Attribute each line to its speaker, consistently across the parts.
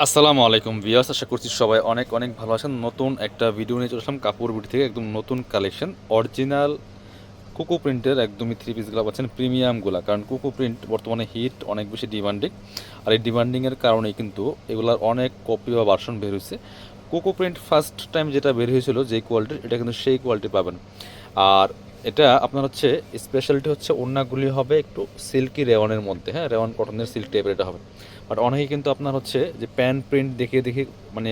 Speaker 1: আসসালামু আলাইকুম ভিউয়ার্স, আশা করছি সবাই অনেক অনেক ভালো আছেন। নতুন একটা ভিডিও নিয়ে চলে আসলাম কাপড় বিডি থেকে, একদম নতুন কালেকশন অরিজিনাল কুকু প্রিন্টের একদমই থ্রি পিসগুলো পাচ্ছেন প্রিমিয়ামগুলো। কারণ কুকু প্রিন্ট বর্তমানে হিট, অনেক বেশি ডিমান্ডিং। আর এই ডিমান্ডিংয়ের কারণেই কিন্তু এগুলার অনেক কপি বা ভার্সন বের হয়েছে। কুকু প্রিন্ট ফার্স্ট টাইম যেটা বের হয়েছিল যেই কোয়ালিটির, এটা কিন্তু সেই কোয়ালিটি পাবেন। আর এটা আপনার হচ্ছে স্পেশালিটি হচ্ছে ওড়নাগুলি হবে একটু সিল্কি রেওয়ানের মধ্যে, হ্যাঁ, রেওয়ান কটনের সিল্ক টাইপের এটা হবে। বাট অনেকে কিন্তু আপনার হচ্ছে যে প্যান প্রিন্ট দেখিয়ে দেখে মানে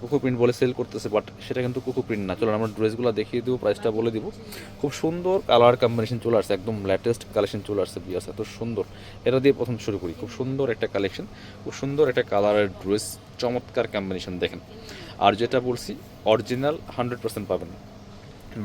Speaker 1: কুকু প্রিন্ট বলে সেল করতেছে, বাট সেটা কিন্তু কুকু প্রিন্ট না। চলুন আমরা ড্রেসগুলো দেখিয়ে দেবো, প্রাইসটা বলে দিব। খুব সুন্দর কালার কম্বিনেশন চলে আসছে, একদম লেটেস্ট কালেকশন চলে আসছে বিয়াস, এত সুন্দর। এটা দিয়ে প্রথম শুরু করি। খুব সুন্দর একটা কালেকশন, খুব সুন্দর একটা কালারের ড্রেস, চমৎকার কম্বিনেশন দেখেন। আর যেটা বলছি অরিজিনাল 100% পাবেন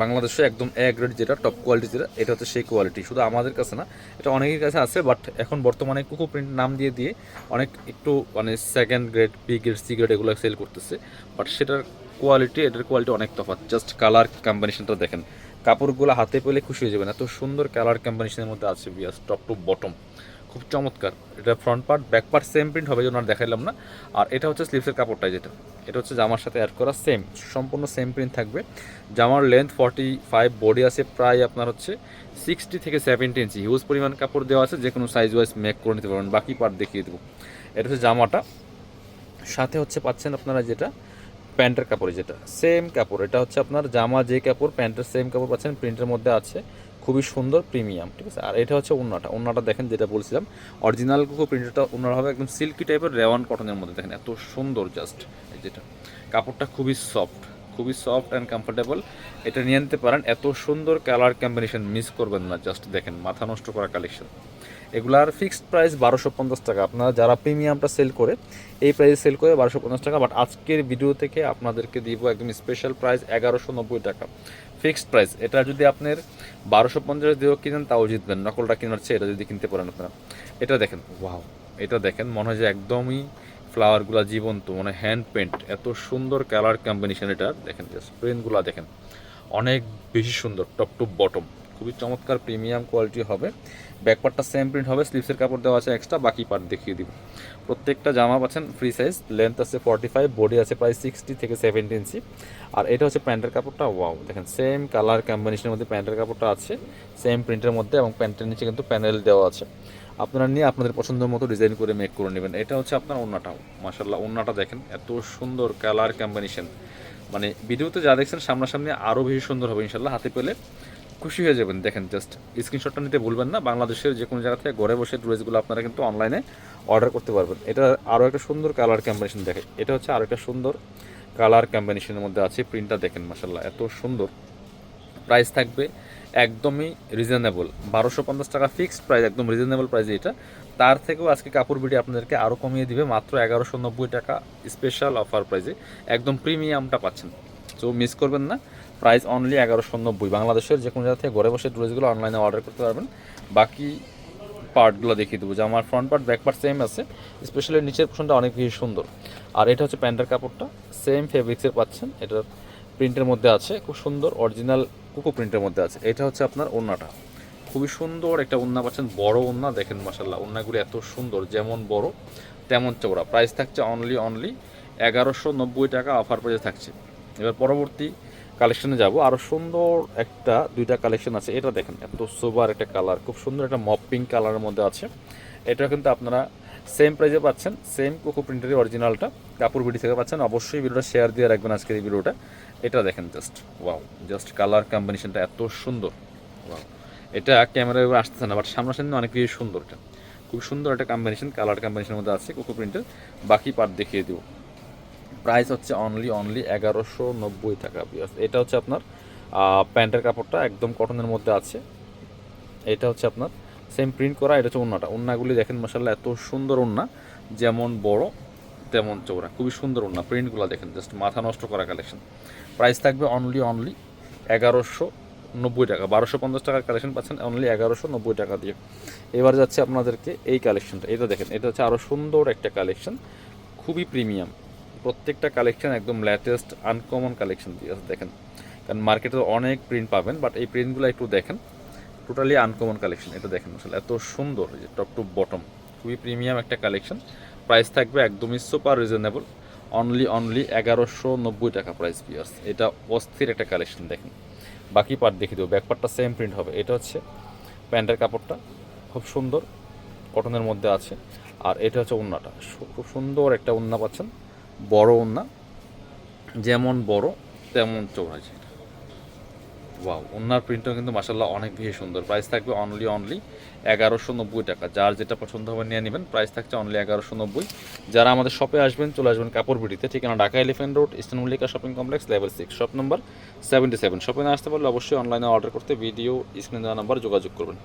Speaker 1: বাংলাদেশে, একদম এ গ্রেড যেটা টপ কোয়ালিটি যেটা, এটা হচ্ছে সেই কোয়ালিটি। শুধু আমাদের কাছে না, এটা অনেকের কাছে আছে, বাট এখন বর্তমানে কুকু প্রিন্ট নাম দিয়ে দিয়ে অনেক একটু মানে second grade, B grade, C grade এগুলো সেল করতেছে। বাট সেটার কোয়ালিটি এটার কোয়ালিটি অনেক তফাৎ। জাস্ট কালার কম্বিনেশনটা দেখেন, কাপড়গুলো হাতে পেলে খুশি হয়ে যাবেন, এত সুন্দর কালার কম্বিনেশনের মধ্যে আছে বিয়াস, টপ টু বটম খুব চমৎকার। এটা front part back part same print হবে, যেন আর দেখাইলাম না। আর এটা হচ্ছে স্লিভসের কাপড়টা, যেটা এটা হচ্ছে জামার সাথে অ্যাড করা, সেম সম্পূর্ণ সেম প্রিন্ট থাকবে। জামার লেন্থ 45, বডি আছে প্রায় আপনার হচ্ছে 60 থেকে 70 ইঞ্চি, হিউজ পরিমাণ কাপড় দেওয়া আছে, যে কোনো সাইজ ওয়াইজ মেক করে নিতে পারবেন। বাকি পার্ট দেখিয়ে দেবো। এটা হচ্ছে জামাটা, সাথে হচ্ছে পাচ্ছেন আপনারা যেটা প্যান্টের কাপড়, যেটা সেম কাপড়, এটা হচ্ছে আপনার জামা যে কাপড়, প্যান্টের সেম কাপড় পাচ্ছেন, প্রিন্টের মধ্যে আছে, খুবই সুন্দর প্রিমিয়াম, ঠিক আছে। আর এটা হচ্ছে ওড়নাটা, ওড়নাটা দেখেন, যেটা বলছিলাম অরিজিনাল কুকু প্রিন্টেরটা ওড়নাটা হবে একদম সিল্কি টাইপের রেওয়ান কটনের মধ্যে, দেখেন এত সুন্দর। জাস্ট যেটা কাপড়টা খুবই সফট, খুবই সফট অ্যান্ড কমফোর্টেবল। এটা নিয়ে নিতে পারেন, এত সুন্দর কালার কম্বিনেশন মিস করবেন না। জাস্ট দেখেন, মাথা নষ্ট করা কালেকশন। এগুলার ফিক্সড প্রাইস 1250 টাকা। আপনারা যারা প্রিমিয়ামটা সেল করে এই প্রাইসে সেল করে 1250 টাকা, বাট আজকের ভিডিও থেকে আপনাদেরকে দিব একদম স্পেশাল প্রাইস 1190 টাকা, ফিক্সড প্রাইস। এটা যদি আপনার 1250 দিয়েও কিনেন তাও জিতবেন, নকলটা কেনার চেয়ে এটা যদি কিনতে পারেন আপনারা। এটা দেখেন, ওয়াও, এটা দেখেন, মনে হয় যে একদমই ফ্লাওয়ারগুলো জীবন্ত, মানে হ্যান্ড পেন্ট, এত সুন্দর কালার কম্বিনেশন। এটা দেখেন, জাস্ট প্রিন্টগুলো দেখেন, অনেক বেশি সুন্দর, টপ টু বটম, খুবই চমৎকার প্রিমিয়াম কোয়ালিটি হবে। ব্যাকপার্টটা সেম প্রিন্ট হবে, স্লিভসের কাপড় দেওয়া আছে এক্সট্রা, বাকি পার্ট দেখিয়ে দিব। প্রত্যেকটা জামা পাচ্ছেন ফ্রি সাইজ, লেন্থ আছে 45, বডি আছে প্রায় 60 থেকে 70 ইঞ্চি। আর এটা হচ্ছে প্যান্টের কাপড়টা, ওয়াও দেখেন, সেম কালার কম্বিনেশনের মধ্যে প্যান্টের কাপড়টা আছে, সেম প্রিন্টের মধ্যে, এবং প্যান্টের নিচে কিন্তু প্যানেল দেওয়া আছে। আপনারা নিয়ে আপনাদের পছন্দের মতো ডিজাইন করে মেক করে নেবেন। এটা হচ্ছে আপনার ওড়নাটাও, মাশাল্লাহ, ওড়নাটা দেখেন এত সুন্দর কালার কম্বিনেশন। মানে ভিডিওতে যা দেখছেন সামনাসামনি আরও বেশি সুন্দর হবে ইনশাল্লাহ, হাতে পেলে খুশি হয়ে যাবেন। দেখেন, জাস্ট স্ক্রিনশটটা নিতে ভুলবেন না। বাংলাদেশের যে কোনো জায়গা থেকে ঘরে বসে ড্রেসগুলো আপনারা কিন্তু অনলাইনে অর্ডার করতে পারবেন। এটা আরও একটা সুন্দর কালার কম্বিনেশন দেখে, এটা হচ্ছে আরও একটা সুন্দর কালার কম্বিনেশনের মধ্যে আছে। প্রিন্টটা দেখেন, মাসাল্লাহ এত সুন্দর। প্রাইস থাকবে একদমই রিজনেবল, 1250 টাকা ফিক্সড প্রাইস, একদম রিজনেবল প্রাইস এটা। তার থেকেও আজকে কাপড় বিডি আপনাদেরকে আরও কমিয়ে দিবে, মাত্র 1190 টাকা স্পেশাল অফার প্রাইসে একদম প্রিমিয়ামটা পাচ্ছেন। সো মিস করবেন না, প্রাইস অনলি 1190। বাংলাদেশের যে কোনো জায়গা থেকে ঘরে বসে ড্রেসগুলো অনলাইনে অর্ডার করতে পারবেন। বাকি পার্টগুলো দেখিয়ে দেবো, যে আমার front part back part same আছে, স্পেশালি নিচের পোর্শনটা অনেক বেশি সুন্দর। আর এটা হচ্ছে প্যান্টের কাপড়টা, সেম ফেব্রিক্সের পাচ্ছেন, এটার প্রিন্টের মধ্যে আছে, খুব সুন্দর অরিজিনাল কুকু প্রিন্টের মধ্যে আছে। এটা হচ্ছে আপনার ওড়নাটা, খুবই সুন্দর একটা ওড়না পাচ্ছেন, বড় ওড়না দেখেন, মাসাল্লাহ ওড়নাগুলি এত সুন্দর, যেমন বড় তেমন চওড়া। প্রাইস থাকছে অনলি 1190 টাকা অফার প্রাইসে থাকছে। এবার পরবর্তী কালেকশনে যাব, আরও সুন্দর একটা দুইটা কালেকশন আছে। এটা দেখেন, এত সোবার একটা কালার, খুব সুন্দর একটা মপ পিঙ্ক কালারের মধ্যে আছে। এটা কিন্তু আপনারা সেম প্রাইসে পাচ্ছেন, সেম কোকো প্রিন্টের অরিজিনালটা কাপড় বিডি থেকে পাচ্ছেন। অবশ্যই ভিডিওটা শেয়ার দিয়ে রাখবেন আজকের এই ভিডিওটা। এটা দেখেন, জাস্ট ওয়াও, জাস্ট কালার কম্বিনেশনটা এত সুন্দর, ওয়াও। এটা ক্যামেরায় আসতেছে না, বাট সামনাসামনি অনেক বেশি সুন্দর। এটা খুব সুন্দর একটা কম্বিনেশন, কালার কম্বিনেশনের মধ্যে আছে কোকো প্রিন্টের। বাকি পার্ট দেখিয়ে দেবো। প্রাইস হচ্ছে অনলি 1190 টাকা। এটা হচ্ছে আপনার প্যান্টের কাপড়টা, একদম কটনের মধ্যে আছে। এটা হচ্ছে আপনার সেম প্রিন্ট করা। এটা হচ্ছে ওড়নাটা, ওড়নাগুলি দেখেন মাসাল্লাহ এত সুন্দর ওড়না, যেমন বড় তেমন চওড়া, খুবই সুন্দর ওড়না। প্রিন্টগুলো দেখেন, জাস্ট মাথা নষ্ট করা কালেকশন। প্রাইস থাকবে অনলি 1190 টাকা। 1250 টাকার কালেকশন পাচ্ছেন অনলি 1190 টাকা দিয়ে। এবার যাচ্ছে আপনাদেরকে এই কালেকশনটা, এটা দেখেন, এটা হচ্ছে আরও সুন্দর একটা কালেকশন, খুবই প্রিমিয়াম। প্রত্যেকটা কালেকশন একদম লেটেস্ট আনকমন কালেকশন দিয়ে আছে দেখেন। কারণ মার্কেটে অনেক প্রিন্ট পাবেন, বাট এই প্রিন্টগুলো একটু দেখেন, টোটালি আনকমন কালেকশন। এটা দেখেন আসলে এত সুন্দর, যে টপ টু বটম খুবই প্রিমিয়াম একটা কালেকশন। প্রাইস থাকবে একদমই সুপার রিজনেবল, অনলি 1190 টাকা প্রাইস পিয়ার্স। এটা অস্থির একটা কালেকশন। দেখেন বাকি পার্ট দেখে দেবো, ব্যাক পার্টটা সেম প্রিন্ট হবে। এটা হচ্ছে প্যান্টের কাপড়টা, খুব সুন্দর কটনের মধ্যে আছে। আর এটা হচ্ছে ওড়নাটা, খুব সুন্দর একটা ওড়না পাচ্ছেন, বড় ওড়না, যেমন বড় তেমন চৌড়া। ওয়াও, ওনার প্রিন্টটাও কিন্তু মাসাল্লাহ অনেক বেশি সুন্দর। প্রাইস থাকবে অনলি 1190 টাকা। যার যেটা পছন্দ হবে নিয়ে নেবেন, প্রাইস থাকছে অনলি 1190। যারা আমাদের শপে আসবেন চলে আসবেন কাপড় বিডিতে, ঠিকানা Dhaka elephant road, eastern Mallika shopping complex, level 6, shop number 77। শপে না আসতে পারলে অবশ্যই অনলাইনে অর্ডার করতে ভিডিও স্ক্রিনে দেওয়া নাম্বার যোগাযোগ করবেন।